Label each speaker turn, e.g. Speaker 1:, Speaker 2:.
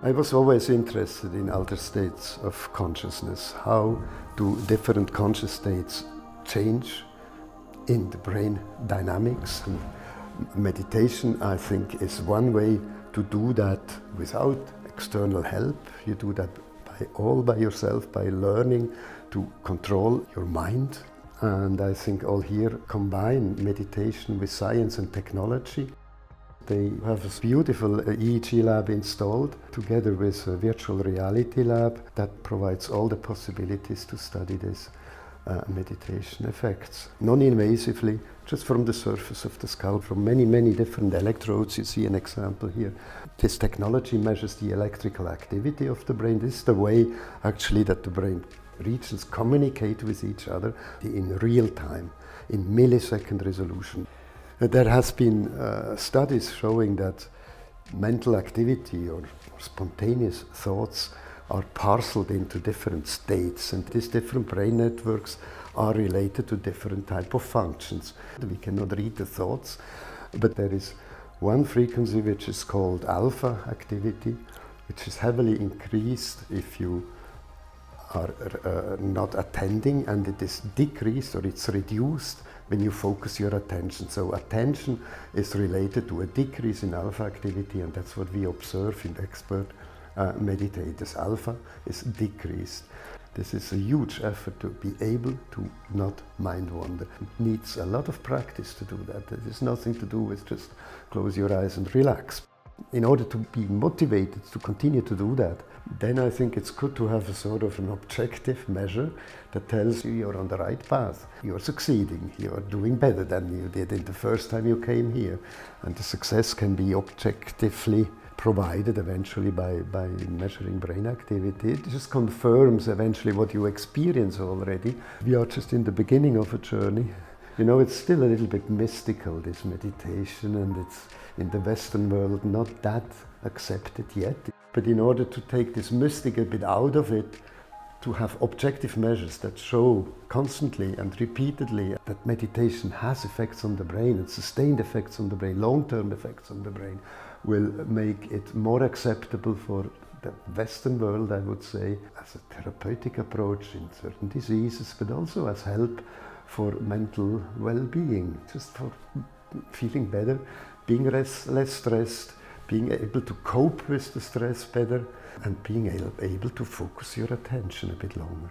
Speaker 1: I was always interested in other states of consciousness. How do different conscious states change in the brain dynamics? And meditation, I think, is one way to do that without external help. You do that all by yourself, by learning to control your mind. And I think all here combine meditation with science and technology. They have a beautiful EEG lab installed together with a virtual reality lab that provides all the possibilities to study this meditation effects. Non-invasively, just from the surface of the scalp, from many, many different electrodes. You see an example here. This technology measures the electrical activity of the brain. This is the way actually that the brain regions communicate with each other in real time, in millisecond resolution. There has been studies showing that mental activity or spontaneous thoughts are parceled into different states, and these different brain networks are related to different type of functions. We cannot read the thoughts, but there is one frequency which is called alpha activity, which is heavily increased if you are not attending, and it is decreased or it's reduced when you focus your attention. So attention is related to a decrease in alpha activity, and that's what we observe in expert meditators. Alpha is decreased. This is a huge effort to be able to not mind wander. It needs a lot of practice to do that. It has nothing to do with just close your eyes and relax. In order to be motivated to continue to do that, then I think it's good to have a sort of an objective measure that tells you you're on the right path. You're succeeding, you're doing better than you did in the first time you came here. And the success can be objectively provided eventually by measuring brain activity. It just confirms eventually what you experience already. We are just in the beginning of a journey. You know, it's still a little bit mystical, this meditation, and it's in the Western world not that accepted yet. But in order to take this mystic a bit out of it, to have objective measures that show constantly and repeatedly that meditation has effects on the brain, and sustained effects on the brain, long-term effects on the brain, will make it more acceptable for the Western world, I would say, as a therapeutic approach in certain diseases, but also as help for mental well-being, just for feeling better, being less stressed, being able to cope with the stress better, and being able to focus your attention a bit longer.